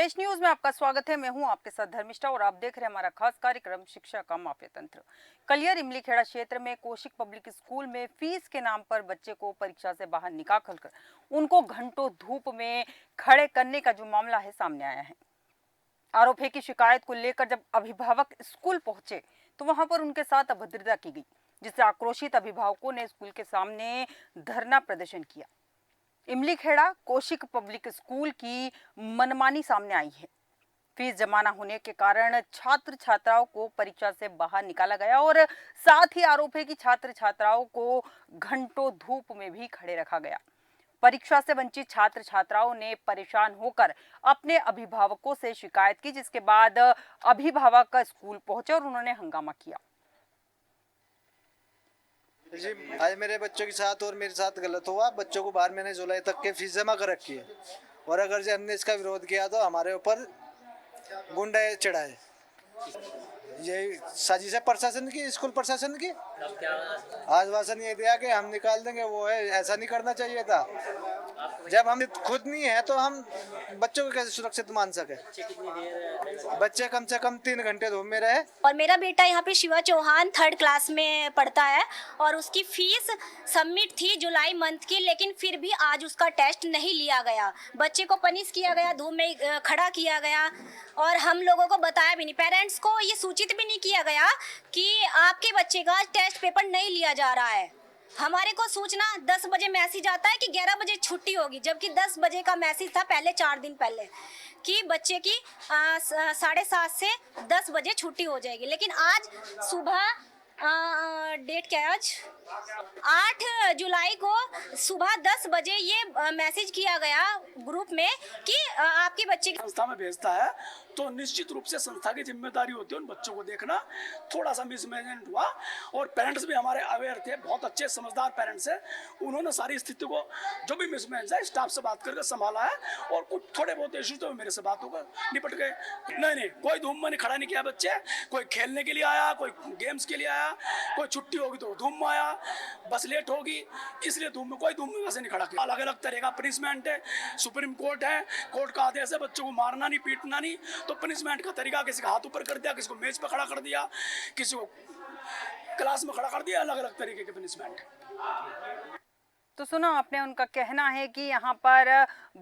देश न्यूज में आपका स्वागत है। मैं हूं आपके साथ धर्मिष्ठा और आप देख रहे हैं हमारा खास कार्यक्रम शिक्षा का माफिया तंत्र। कलियर इमलीखेड़ा क्षेत्र में कौशिक पब्लिक स्कूल में फीस के नाम पर बच्चे को परीक्षा से बाहर निकाल कर उनको घंटों धूप में खड़े करने का जो मामला है सामने आया है। आरोप है कि शिकायत को लेकर जब अभिभावक स्कूल पहुंचे तो वहां पर उनके साथ अभद्रता की गई, जिससे आक्रोशित अभिभावकों ने स्कूल के सामने धरना प्रदर्शन किया। इमलीखेड़ा कौशिक पब्लिक स्कूल की मनमानी सामने आई है। फीस जमा न होने के कारण छात्र छात्राओं को परीक्षा से बाहर निकाला गया और साथ ही आरोप है कि छात्र छात्राओं को घंटों धूप में भी खड़े रखा गया। परीक्षा से वंचित छात्र छात्राओं ने परेशान होकर अपने अभिभावकों से शिकायत की, जिसके बाद अभिभावक स्कूल पहुंचे और उन्होंने हंगामा किया। जी, आज मेरे बच्चों के साथ और मेरे साथ गलत हुआ। बच्चों को बाहर मैंने जुलाई तक के फीस जमा कर रखी है और अगर जो हमने इसका विरोध किया तो हमारे ऊपर गुंडे चढ़ाए। यही साजिश है प्रशासन की, स्कूल प्रशासन की। आश्वासन ये दिया कि हम निकाल देंगे, वो है ऐसा नहीं करना चाहिए था। जब हम खुद नहीं है तो हम बच्चों को कैसे सुरक्षित मान सके। बच्चे कम से कम 3 घंटे धूप में रहे। और मेरा बेटा यहाँ पे शिवा चौहान 3rd क्लास में पढ़ता है और उसकी फीस सबमिट थी जुलाई मंथ की, लेकिन फिर भी आज उसका टेस्ट नहीं लिया गया। बच्चे को पनिश किया गया, धूप में खड़ा किया गया और हम लोगों को बताया भी नहीं। पेरेंट्स को ये सूचित भी नहीं किया गया कि आपके बच्चे का टेस्ट पेपर नहीं लिया जा रहा है। हमारे को सूचना 10 बजे मैसेज आता है कि 11 बजे छुट्टी होगी, जबकि 10 बजे का मैसेज था पहले 4 दिन पहले कि बच्चे की 7:30 से 10 बजे छुट्टी हो जाएगी। लेकिन आज सुबह डेट क्या है आज 8 जुलाई को सुबह 10 बजे ये मैसेज किया गया ग्रुप में कि आपके बच्चे की संस्था में भेजता है तो निश्चित रूप से संस्था की जिम्मेदारी होती है उन बच्चों को देखना। थोड़ा सा मिसमैनेजमेंट हुआ और पेरेंट्स भी हमारे अवेयर थे, बहुत अच्छे समझदार पेरेंट्स हैं। उन्होंने सारी स्थिति को जो भी मिसमैनेज है स्टाफ से बात करके संभाला है और कुछ थोड़े बहुत इश्यू तो मेरे से बात होकर निपट गए। नहीं, कोई धूम में खड़ा नहीं किया बच्चे। कोई खेलने के लिए आया, कोई गेम्स के लिए आया, कोई छुट्टी होगी तो धूम में आया, बस लेट होगी इसलिए धूम में, कोई धूम में वैसे नहीं खड़ा किया। अलग अलग तरह का पनिशमेंट है, सुप्रीम कोर्ट है, कोर्ट का आदेश है बच्चों को मारना नहीं पीटना नहीं। तो पनिशमेंट का तरीका किसी का हाथ ऊपर कर दिया, किसी को मेज पर खड़ा कर दिया, किसी को क्लास में खड़ा कर दिया, अलग अलग तरीके के पनिशमेंट। तो सुना आपने, उनका कहना है कि यहाँ पर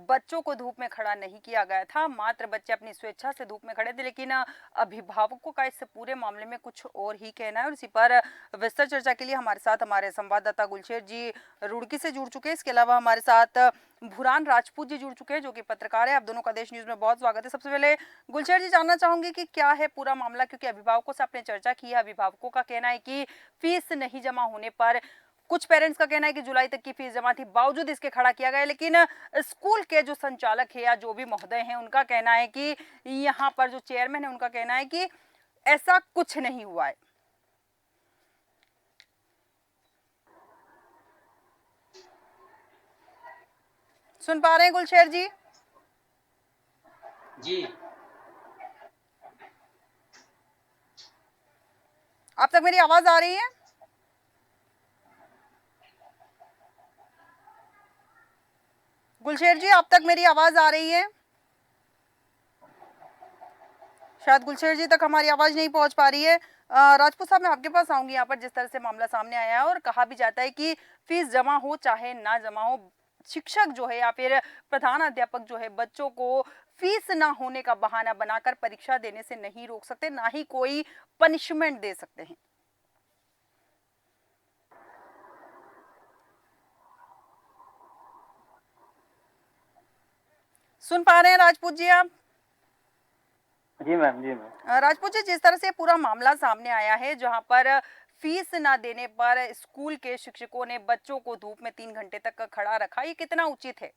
बच्चों को धूप में खड़ा नहीं किया गया था, मात्र बच्चे अपनी स्वेच्छा से धूप में खड़े थे। लेकिन अभिभावकों का इस पूरे मामले में कुछ और ही कहना है और इसी पर विस्तार चर्चा के लिए हमारे साथ हमारे संवाददाता गुलशेर जी रुड़की से जुड़ चुके हैं। इसके अलावा हमारे साथ भूरान राजपूत जी जुड़ चुके हैं जो कि पत्रकार है। आप दोनों का देश न्यूज में बहुत स्वागत है। सबसे पहले गुलशेर जी, जानना चाहूंगी कि क्या है पूरा मामला, क्योंकि अभिभावकों से आपने चर्चा की है। अभिभावकों का कहना है कि फीस नहीं जमा होने पर, कुछ पेरेंट्स का कहना है कि जुलाई तक की फीस जमा थी, बावजूद इसके खड़ा किया गया। लेकिन स्कूल के जो संचालक है या जो भी महोदय हैं उनका कहना है कि यहाँ पर जो चेयरमैन है उनका कहना है कि ऐसा कुछ नहीं हुआ है। सुन पा रहे हैं गुलशेर जी? जी, आप तक मेरी आवाज आ रही है? गुलशेर जी, आप तक मेरी आवाज आ रही है? शायद गुलशेर जी तक हमारी आवाज नहीं पहुंच पा रही है। राजपूत साहब, मैं आपके पास आऊंगी। यहाँ पर जिस तरह से मामला सामने आया है और कहा भी जाता है कि फीस जमा हो चाहे ना जमा हो, शिक्षक जो है या फिर प्रधान अध्यापक जो है बच्चों को फीस ना होने का बहाना बनाकर परीक्षा देने से नहीं रोक सकते, ना ही कोई पनिशमेंट दे सकते हैं। सुन पा रहे हैं राजपूत जी आप? जी मैम, जी मैम। राजपूत जी, जिस तरह से पूरा मामला सामने आया है, जहां पर फीस ना देने पर स्कूल के शिक्षकों ने बच्चों को धूप में 3 घंटे तक खड़ा रखा, ये कितना उचित है?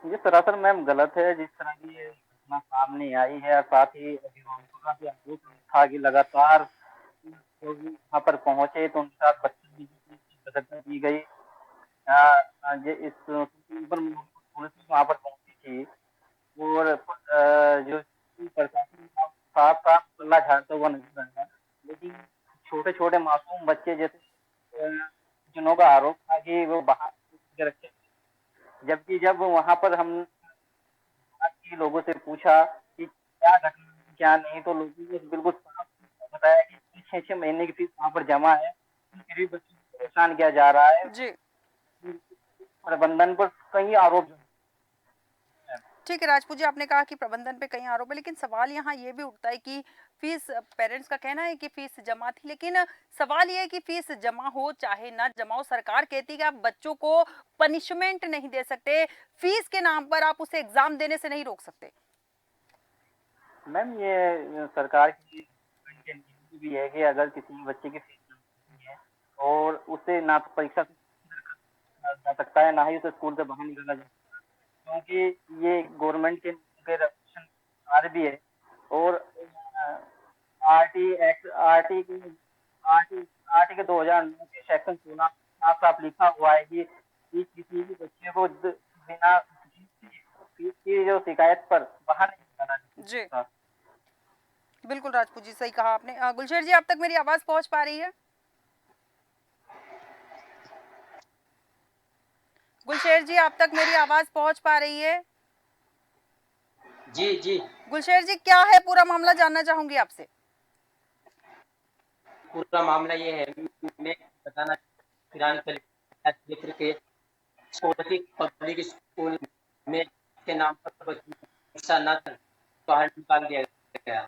ये सरासर मैम गलत है। जिस तरह की ये घटना सामने आई है और साथ ही अभिभावकों का भी आरोप था कि लगातार लोग वहाँ पर पहुंचे तो उनके साथ बदतमीजी की गई। ये इस पर पुलिस वहाँ पर पहुंची थी और जो प्रशासन साफ साफ पल्ला झाड़ता हुआ नजर आया। लेकिन छोटे छोटे मासूम बच्चे जैसे जिनों का आरोप था कि वो बाहर रखे, जबकि जब वहां पर हम कि लोगों से पूछा कि क्या घटना है, क्या नहीं, तो लोगों ने बिल्कुल साफ बताया कि 6-6 महीने की फीस वहाँ पर जमा है, फिर भी बच्चों को परेशान किया जा रहा है। जी। प्रबंधन पर कई आरोप हैं। ठीक है राजपूत जी, आपने कहा कि प्रबंधन पे कई आरोप है, लेकिन सवाल यहाँ ये भी उठता है कि फीस, पेरेंट्स का कहना है कि फीस जमा थी, लेकिन सवाल ये है कि फीस जमा हो चाहे ना जमा हो, सरकार कहती है कि आप बच्चों को पनिशमेंट नहीं दे सकते, फीस के नाम पर आप उसे एग्जाम देने से नहीं रोक सकते। मैम ये सरकार की गवर्नमेंट के नियम भी है कि अगर किसी बच्चे की फीस नहीं है और उसे ना तो परीक्षा से जा सकता है, ना ही उसे स्कूल से बाहर निकाला जा सकता है, क्योंकि ये गवर्नमेंट के रेगुलेशन कार्य भी है। और आरटी एक्ट आरटी के 2009 के सेक्शन 16 साफ साफ लिखा हुआ है कि किसी भी बच्चे को बिना फीस की जो शिकायत पर बाहर नहीं निकाला जा जी सकता। बिल्कुल राजपूत जी, सही कहा आपने। गुलशेर जी, आप तक मेरी आवाज पहुंच पा रही है? गुलशेर जी, आप तक मेरी आवाज पहुंच पा रही है? जी जी। गुलशेर जी, क्या है पूरा मामला, जानना चाहूंगी आपसे। पूरा मामला ये है, मैं बताना फिलहाल क्षेत्र के छोटी पब्लिक स्कूल में के नाम पर शिक्षा न बाहर निकाल दिया गया।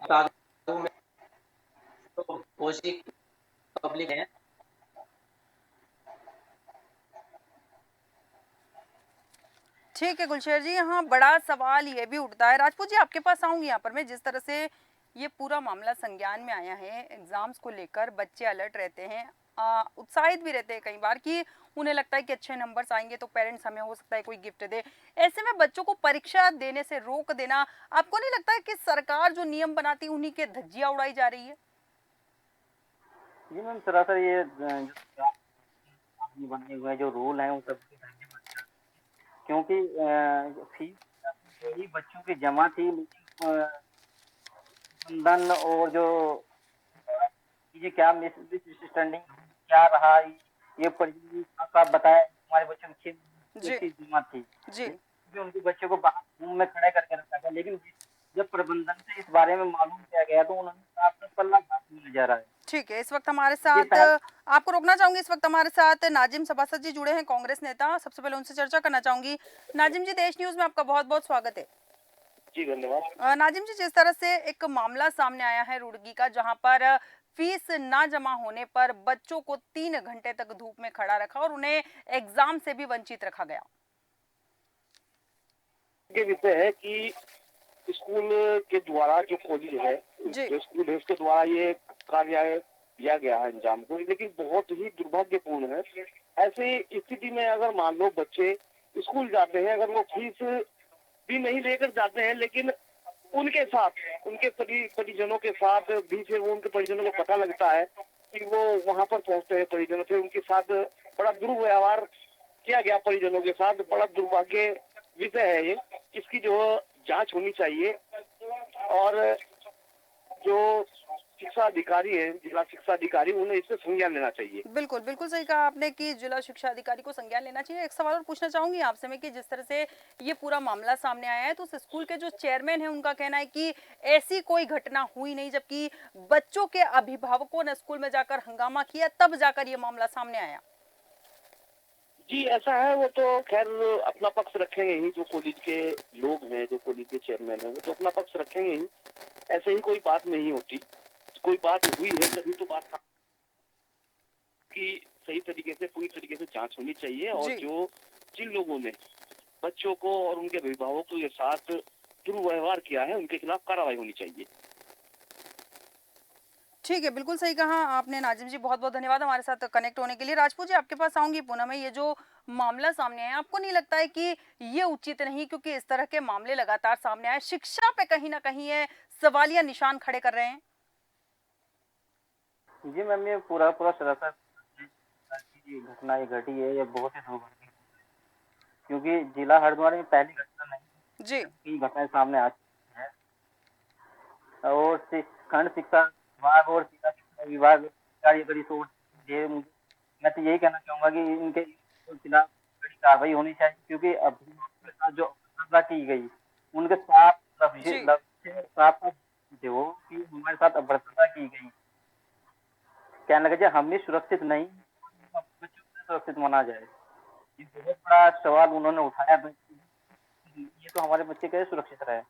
बागू में तो कोशिक पब्लिक है। ठीक है गुलशेर जी, यहाँ बड़ा सवाल ये भी उठता है, राजपूत जी आपके पास आऊंगी यहाँ पर मैं, जिस तरह से ये पूरा मामला संज्ञान में आया है, एग्जाम्स को लेकर बच्चे अलर्ट रहते हैं, उत्साहित भी रहते हैं कई बार कि उन्हें लगता है कि अच्छे नंबर्स आएंगे तो पेरेंट्स हमें हो सकता है कोई गिफ्ट दे। ऐसे में बच्चों को परीक्षा देने से रोक देना, आपको नहीं लगता है कि सरकार जो नियम बनाती है उन्हीं के धज्जियां उड़ाई जा रही है? जी मैम, सरासर ये जो बने हुए जो रूल हैं, वो सब क्योंकि फीस यही बच्चों की जमा थी, लेकिन प्रबंधन और जो ये क्या मिसअंडरस्टैंडिंग क्या रहा, ये साफ बताया हमारे बच्चों की 6 जी फीस जमा थी, जी भी उनके बच्चे को बाहर रूम में खड़े करके रखा था। लेकिन जब प्रबंधन से इस बारे में मालूम किया गया तो उन्होंने साफ साफ पल्ला झाड़ जा रहा है। ठीक है, इस वक्त हमारे ये साथ, पहल आपको रोकना चाहूंगी, इस वक्त हमारे साथ नाजिम सभासद जी जुड़े हैं, कांग्रेस नेता। सबसे पहले उनसे चर्चा करना चाहूंगी। नाजिम जी, देश न्यूज में आपका बहुत बहुत स्वागत है। जी धन्यवाद। नाजिम जी, जिस तरह से एक मामला सामने आया है रुड़की का, जहां पर फीस ना जमा होने पर बच्चों को 3 घंटे तक धूप में खड़ा रखा और उन्हें एग्जाम से भी वंचित रखा गया। ये विषय है कि स्कूल के द्वारा जो कॉलेज है, जी जो स्कूल है, उसके द्वारा ये कार्य किया गया है अंजाम को, लेकिन बहुत ही दुर्भाग्यपूर्ण है। ऐसी स्थिति में अगर मान लो बच्चे स्कूल जाते हैं, अगर वो फीस भी नहीं लेकर जाते हैं, लेकिन उनके साथ उनके परिजनों के साथ भी फिर वो उनके परिजनों को पता लगता है कि वो वहां पर पहुंचते हैं परिजनों से, उनके साथ बड़ा दुर्व्यवहार किया गया परिजनों के साथ, बड़ा दुर्भाग्य विषय है ये। इसकी जो जांच होनी चाहिए और जो शिक्षा अधिकारी है, जिला शिक्षा अधिकारी, उन्हें इससे संज्ञान लेना चाहिए। बिल्कुल बिल्कुल सही कहा आपने कि जिला शिक्षा अधिकारी को संज्ञान लेना चाहिए। एक सवाल और पूछना चाहूंगी आपसे मैं कि जिस तरह से ये पूरा मामला सामने आया है, तो उस स्कूल के जो चेयरमैन है उनका कहना है कि ऐसी कोई घटना हुई नहीं, जबकि बच्चों के अभिभावकों ने स्कूल में जाकर हंगामा किया, तब जाकर ये मामला सामने आया। जी ऐसा है, वो तो खैर अपना पक्ष रखेंगे ही, जो कॉलेज के लोग हैं, जो कॉलेज के चेयरमैन हैं, वो तो अपना पक्ष रखेंगे ही। ऐसे ही कोई बात नहीं होती, कोई बात हुई है तभी तो बात की सही तरीके से, पूरी तरीके से जांच होनी चाहिए। और जो जिन लोगों ने बच्चों को और उनके अभिभावकों के साथ दुर्व्यवहार किया है, उनके खिलाफ कार्रवाई होनी चाहिए। ठीक है, बिल्कुल सही कहा आपने नाजिम जी, बहुत बहुत धन्यवाद हमारे साथ कनेक्ट होने के लिए। राजपूत जी, आपके पास आऊंगी पुनः मैं। ये जो मामला सामने आया, आपको नहीं लगता है कि ये उचित नहीं, क्योंकि इस तरह के मामले लगातार सामने आए, शिक्षा पे कहीं ना कहीं ये सवालिया निशान खड़े कर रहे हैं? जी मैम, ये पूरा सरासर ये घटना ये घटी है, ये बहुत ही दुर्भाग्य, क्योंकि जिला हरिद्वार में पहली घटना नहीं, जी कई घटनाएं सामने आ चुकी है। और खंड शिक्षा विभाग और जिला शिक्षा विभाग का अगर रिसोर्स दे, मैं तो यही कहना चाहूंगा कि इनके खिलाफ कड़ी कार्रवाई होनी चाहिए, क्योंकि अभिभावकों के साथ जो सजा की गई। उनके साथ जी लक्ष्य साथ थे वो कि हमारे साथ अभद्रता की गई। कहने लगे हम भी सुरक्षित नहीं, बच्चों को सुरक्षित माना जाए। ये बहुत बड़ा सवाल उन्होंने उठाया। ये तो हमारे बच्चे कैसे सुरक्षित रहे।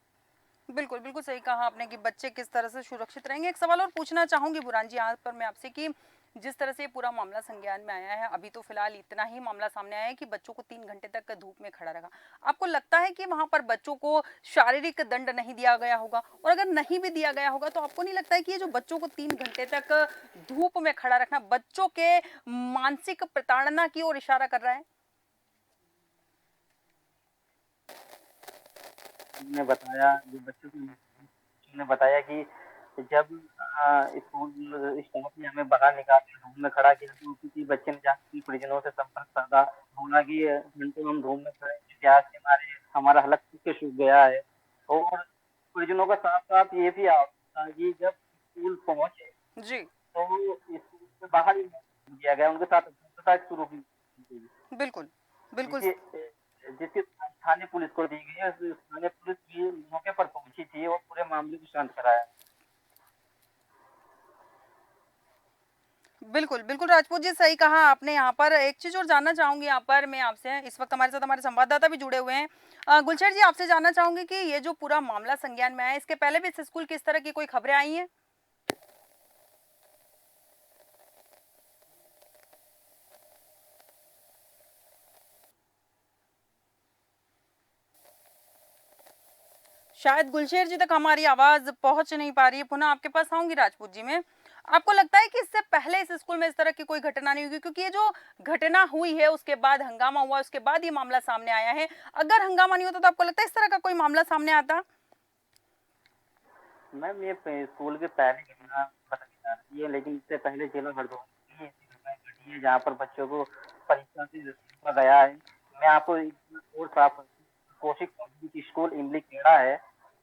बिल्कुल, बिल्कुल सही कहा आपने कि बच्चे किस तरह से सुरक्षित रहेंगे। एक सवाल और पूछना चाहूँगी बुरान जी यहाँ पर मैं आपसे कि जिस तरह से ये पूरा मामला संज्ञान में आया है, अभी तो फिलहाल इतना ही मामला सामने आया है कि बच्चों को 3 घंटे तक धूप में खड़ा रखा। आपको लगता है कि वहाँ पर बच्चों को शारीरिक दंड नहीं दिया गया होगा? और अगर नहीं भी दिया गया होगा तो आपको नहीं लगता है कि ये जो बच्चों को 3 घंटे तक धूप में खड़ा रखना बच्चों के मानसिक प्रताड़ना की ओर इशारा कर रहा है? ने बताया जो बच्चों ने बताया कि जब स्कूल स्टाफ ने हमें बाहर निकाल के धूप में खड़ा किया तो किसी बच्चे ने जाकर परिजनों से संपर्क साधा। बोला कि घंटों हम धूप में खड़े हैं, प्यास के मारे हमारा हलक सूख के सूख गया है। और परिजनों का साथ साथ ये भी था कि जब स्कूल पहुंचे जी, तो स्कूल से बाहर ही नहीं दिया गया, उनके साथ अभद्रता शुरू की गई। बिल्कुल, बिल्कुल। जिसकी जिसकी स्थानीय पुलिस को दी गई है। स्थानीय पुलिस भी मौके पर पहुंची थी और पूरे मामले को शांत कराया। बिल्कुल, बिल्कुल राजपूत जी सही कहा आपने यहाँ पर। एक चीज़ और जानना चाहूँगी यहाँ पर मैं आपसे, इस वक़्त हमारे साथ हमारे संवाददाता भी जुड़े हुए हैं। गुलशर जी आपसे जानना चाहूँगी कि ये जो पूरा मामला संज्ञान में आया है, इसके पहले भी इस स्कूल की इस तरह की कोई खबरें आई हैं? शायद गुलशेर जी तक हमारी आवाज़ पहुँच नहीं पा रही है। पुनः आपके पास आऊँगी राजपूत जी मैं। आपको लगता है कि इससे पहले इस स्कूल में इस तरह की कोई घटना नहीं हुई? क्योंकि ये जो घटना हुई है उसके बाद हंगामा हुआ, उसके बाद ये मामला सामने आया है। अगर हंगामा नहीं होता तो आपको लगता है इस तरह का कोई मामला सामने आता? मैम ये स्कूल के पहले घटना बताई जा रही है, लेकिन इससे पहले जिला हरदोई में ऐसी घटनाएं घटी है जहाँ पर बच्चों को परीक्षा से रोका गया है। मैं आपको एक बात और साफ कौशिक पब्लिक स्कूल इमली खेड़ा है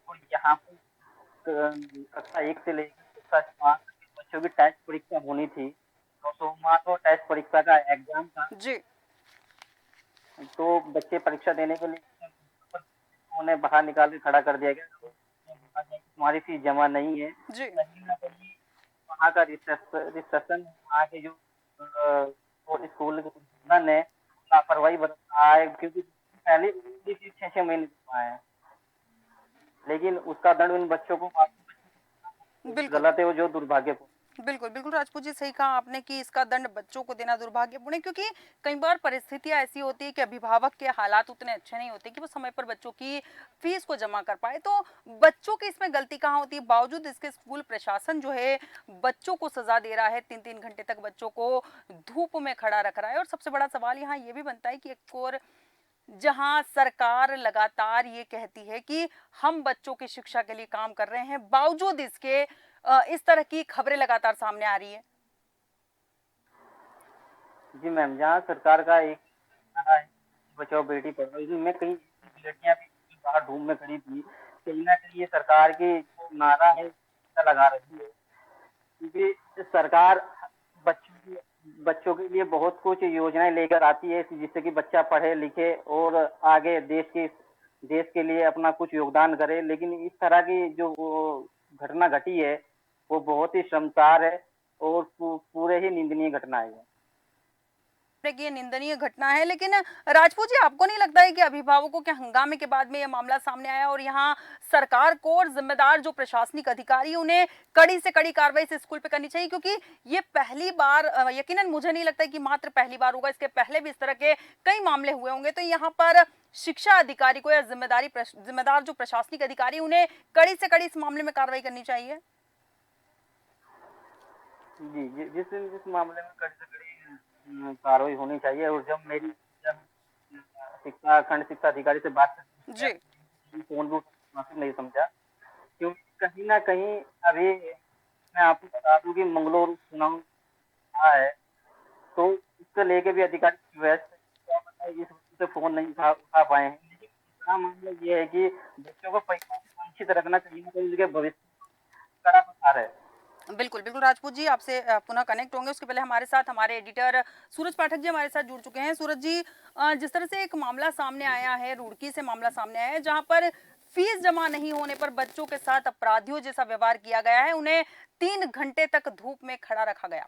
और यहाँ पर कक्षा 1 से लेकर कक्षा 5 तक के बच्चों की टेस्ट परीक्षा होनी थी। तो सोमवार को टेस्ट परीक्षा का एग्जाम था। जी, तो बच्चे परीक्षा देने के लिए उन्हें बाहर निकाल के खड़ा कर दिया गया। तो तुम्हारी फीस जमा नहीं है। जी। कहीं ना कहीं वहाँ का रिसेप्शन वहाँ के जो वो स्कूल के प्रबंधन है लापरवाही बरत रहा है, क्योंकि पहले फीस 6 6 महीने चुका है, लेकिन उसका दंड उन बच्चों को बिल्कुल, गलत है वो जो दुर्भाग्यपूर्ण। बिल्कुल, बिल्कुल राजपूत जी सही कहा आपने कि इसका दंड बच्चों को देना दुर्भाग्यपूर्ण है, क्योंकि कई बार परिस्थितियाँ ऐसी होती है कि अभिभावक के हालात उतने अच्छे नहीं होते कि वो समय पर बच्चों की फीस को जमा कर पाए। तो बच्चों की इसमें गलती कहाँ होती है? बावजूद इसके स्कूल प्रशासन जो है बच्चों को सजा दे रहा है, 3-3 घंटे तक बच्चों को धूप में खड़ा रख रहा है। और सबसे बड़ा सवाल यहाँ ये भी बनता है कि एक और जहां सरकार लगातार ये कहती है कि हम बच्चों की शिक्षा के लिए काम कर रहे हैं, बावजूद इसके इस तरह की खबरें लगातार सामने आ रही है। जी मैम, जहाँ सरकार का एक नारा है बचाओ बेटी पढ़ाओ, इसमें कई बेटियां भी बाहर धूप में खड़ी थी। कहीं ना कहीं ये सरकार की जो नारा है इसका लगा रही है, क्योंकि सरकार बच्चों के लिए बहुत कुछ योजनाएं लेकर आती है जिससे कि बच्चा पढ़े लिखे और आगे देश के लिए अपना कुछ योगदान करे। लेकिन इस तरह की जो वो घटना घटी है वो बहुत ही शर्मसार है और पूरे ही निंदनीय घटना है। कि ये निंदनीय घटना है, लेकिन राजपूत जी आपको नहीं लगता है कि अभिभावकों के हंगामे के बाद में ये मामला सामने आया और यहाँ सरकार को और जिम्मेदार जो प्रशासनिक अधिकारी उन्हें कड़ी से कड़ी कार्रवाई इस स्कूल पे करनी चाहिए? क्योंकि ये पहली बार यकीनन मुझे नहीं लगता है कि मात्र पहली बार होगा, इसके पहले भी इस तरह के कई मामले हुए होंगे। तो यहाँ पर शिक्षा अधिकारी को या जिम्मेदार जो प्रशासनिक अधिकारी उन्हें कड़ी से कड़ी इस मामले में कार्रवाई करनी चाहिए। जी, जिस मामले में कड़ी से कड़ी कार्रवाई होनी चाहिए। और जब खंड शिक्षा अधिकारी से बात जी, करनी फोन भी मुनासिब नहीं समझा, क्योंकि कहीं ना कहीं अभी मैं आपको बता दूं कि मंगलोर चुनाव रहा है, तो इसको लेके भी अधिकारी व्यस्त है, इस वजह से फोन नहीं उठा पाए हैं। लेकिन दूसरा मामला ये है कि बच्चों को परीक्षा से वंचित रखना कहीं ना कहीं उनके भविष्य में कड़ा प्रहार है। बिल्कुल, बिल्कुल राजपूत जी आपसे पुनः कनेक्ट होंगे। उसके पहले हमारे साथ हमारे एडिटर सूरज पाठक जी हमारे साथ जुड़ चुके हैं। सूरज जी जिस तरह से एक मामला सामने आया है, रुड़की से मामला सामने आया है जहाँ पर फीस जमा नहीं होने पर बच्चों के साथ अपराधियों जैसा व्यवहार किया गया है। उन्हें 3 घंटे तक धूप में खड़ा रखा गया।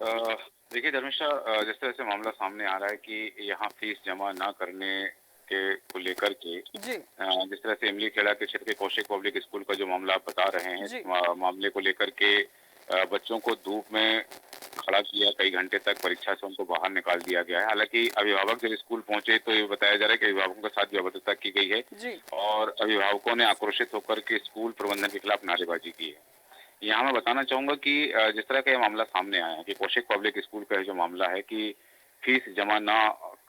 अ, देखिए धर्मेशा, जिस तरह से मामला सामने आ रहा है कि यहाँ फीस जमा ना करने के को लेकर के जी, जिस तरह से इमली खेड़ा के क्षेत्र के कौशिक पब्लिक स्कूल का जो मामला आप बता रहे हैं, जी, मामले को लेकर के बच्चों को धूप में खड़ा किया, कई घंटे तक परीक्षा से उनको बाहर निकाल दिया गया है। हालांकि अभिभावक जब स्कूल पहुंचे तो ये बताया जा रहा है कि अभिभावकों के साथ भी अभद्रता की गई है जी, और अभिभावकों ने आक्रोशित होकर के स्कूल प्रबंधन के खिलाफ नारेबाजी की है। यहाँ मैं बताना चाहूंगा कि जिस तरह का ये मामला सामने आया है कि कौशिक पब्लिक स्कूल का जो मामला है कि फीस जमा ना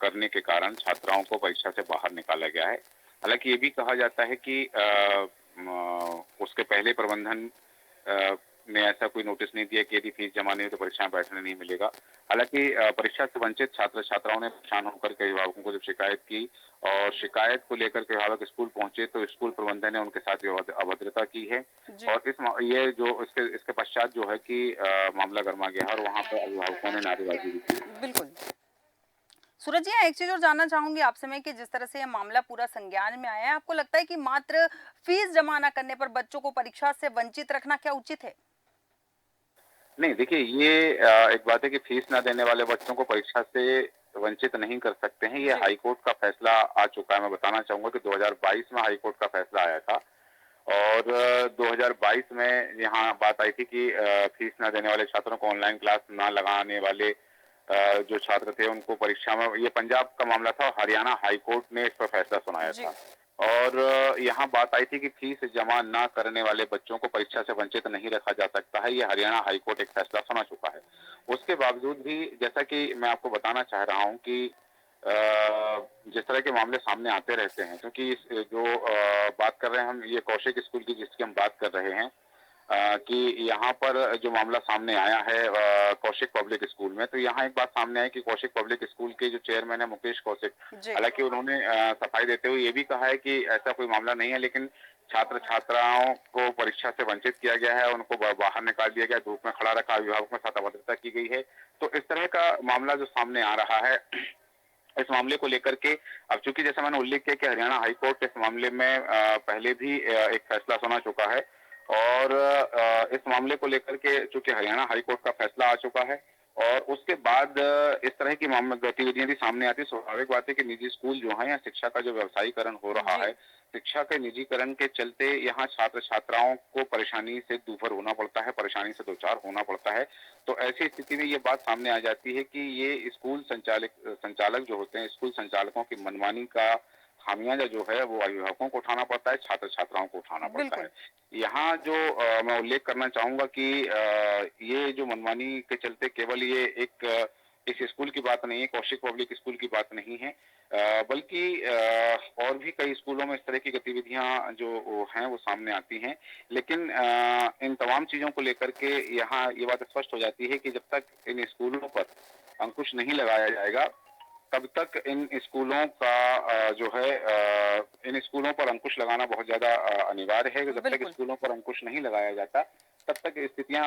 करने के कारण छात्राओं को परीक्षा से बाहर निकाला गया है। हालांकि ये भी कहा जाता है कि उसके पहले प्रबंधन ने ऐसा कोई नोटिस नहीं दिया कि यदि फीस जमा नहीं हो तो परीक्षा में बैठने नहीं मिलेगा। हालांकि परीक्षा से वंचित छात्र छात्राओं ने परेशान होकर के अभिभावकों को जब शिकायत की और शिकायत को लेकर के अभिभावक स्कूल पहुंचे तो स्कूल प्रबंधन ने उनके साथ अभद्रता की है जी। और ये जो इसके पश्चात जो है कि मामला गर्मा गया और वहां पर अभिभावकों ने नारेबाजी भी की। बिल्कुल। सूरज जी यहाँ एक चीज और जानना चाहूंगी आपसे मैं कि जिस तरह से ये मामला पूरा संज्ञान में आया है, आपको लगता है कि मात्र फीस जमा न करने पर बच्चों को परीक्षा से वंचित रखना क्या उचित है? नहीं, देखिए ये एक बात है कि फीस ना देने वाले बच्चों को परीक्षा से वंचित नहीं कर सकते हैं। ये जी, हाई कोर्ट का फैसला आ चुका है। मैं बताना चाहूंगा कि 2022 में हाई कोर्ट का फैसला आया था और 2022 में यहाँ बात आई थी कि फीस ना देने वाले छात्रों को ऑनलाइन क्लास ना लगाने वाले जो छात्र थे उनको परीक्षा में, ये पंजाब का मामला था और हरियाणा हाई कोर्ट ने इस पर फैसला सुनाया जी, था और यहाँ बात आई थी कि फीस जमा ना करने वाले बच्चों को परीक्षा से वंचित नहीं रखा जा सकता है। ये हरियाणा हाई कोर्ट एक फैसला सुना चुका है। उसके बावजूद भी जैसा कि मैं आपको बताना चाह रहा हूँ कि जिस तरह के मामले सामने आते रहते हैं क्योंकि जो बात कर रहे हैं हम, ये कौशिक स्कूल की जिसकी हम बात कर रहे हैं कि यहाँ पर जो मामला सामने आया है कौशिक पब्लिक स्कूल में, तो यहाँ एक बात सामने आई कि कौशिक पब्लिक स्कूल के जो चेयरमैन है मुकेश कौशिक, जी, हालांकि उन्होंने सफाई देते हुए ये भी कहा है कि ऐसा कोई मामला नहीं है, लेकिन छात्र छात्राओं को परीक्षा से वंचित किया गया है, उनको बाहर निकाल दिया गया, धूप में खड़ा रखा, अभिभावकों के साथ अभद्रता की गई है। तो इस तरह का मामला जो सामने आ रहा है, इस मामले को लेकर के अब चूंकि जैसा मैंने उल्लेख किया कि हरियाणा हाईकोर्ट इस मामले में पहले भी एक फैसला सुना चुका है और इस मामले को लेकर के चूंकि हरियाणा हाईकोर्ट का फैसला आ चुका है और उसके बाद इस तरह की गतिविधियां भी सामने आती, स्वाभाविक बात है कि निजी स्कूल जो है या शिक्षा का जो व्यवसायीकरण हो रहा जी, है, शिक्षा के निजीकरण के चलते यहाँ छात्र छात्राओं को परेशानी से दूभर होना पड़ता है, परेशानी से दो चार होना पड़ता है। तो ऐसी स्थिति में ये बात सामने आ जाती है कि ये स्कूल संचालक जो होते हैं, स्कूल संचालकों की मनमानी का खामियाजा जो है वो अभिभावकों को उठाना पड़ता है, छात्र छात्राओं को उठाना पड़ता बिल्कुल, है। यहाँ जो मैं उल्लेख करना चाहूंगा कि ये जो मनमानी के चलते केवल ये एक इस स्कूल की बात नहीं है, कौशिक पब्लिक स्कूल की बात नहीं है, बल्कि और भी कई स्कूलों में इस तरह की गतिविधियां जो हैं वो सामने आती हैं। लेकिन इन तमाम चीजों को लेकर के यहाँ ये बात स्पष्ट हो जाती है कि जब तक इन स्कूलों पर अंकुश नहीं लगाया जाएगा तब तक इन स्कूलों का जो है इन स्कूलों पर अंकुश लगाना बहुत ज्यादा अनिवार्य है। जब तक बिल्कुल, स्कूलों पर अंकुश नहीं लगाया जाता तब तक स्थितियां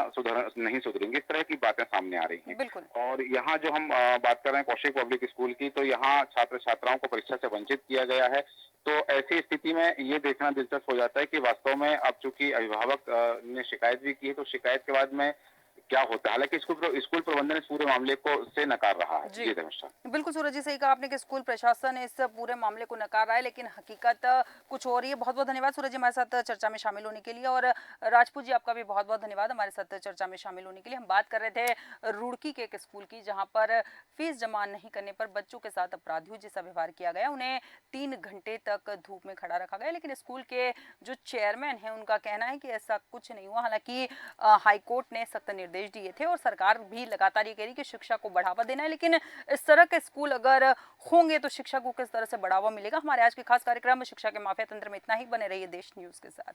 नहीं सुधरेंगी। इस तरह की बातें सामने आ रही हैं बिल्कुल, और यहाँ जो हम बात कर रहे हैं कौशिक पब्लिक स्कूल की, तो यहाँ छात्र छात्राओं को परीक्षा से वंचित किया गया है। तो ऐसी स्थिति में ये देखना दिलचस्प हो जाता है कि वास्तव में अब चूंकि अभिभावक ने शिकायत भी की है तो शिकायत के बाद में क्या होता है। हालांकि स्कूल प्रबंधन इस पूरे मामले को से नकार रहा है। जी। जी धर्मेश। बिल्कुल सूरज जी सही कहा आपने कि स्कूल प्रशासन इस पूरे मामले को नकार रहा है लेकिन हकीकत कुछ और ही है। बहुत बहुत धन्यवाद सूरज जी हमारे साथ चर्चा में शामिल होने के लिए और राजपूत जी आपका भी बहुत बहुत धन्यवाद हमारे साथ चर्चा में शामिल होने के लिए। हम बात कर रहे थे रुड़की के एक स्कूल की जहां पर फीस जमा नहीं करने पर बच्चों के साथ अपराधियों जैसा व्यवहार किया गया, उन्हें 3 घंटे तक धूप में खड़ा रखा गया, लेकिन स्कूल के जो चेयरमैन हैं उनका कहना है कि ऐसा कुछ नहीं हुआ। हालांकि हाईकोर्ट ने सख्त निर्देश दिए थे और सरकार भी लगातार ये कह रही कि शिक्षा को बढ़ावा देना है, लेकिन इस तरह के स्कूल अगर होंगे तो शिक्षा को किस तरह से बढ़ावा मिलेगा। हमारे आज के खास कार्यक्रम शिक्षा के माफिया तंत्र में इतना ही। बने रहिए देश न्यूज के साथ।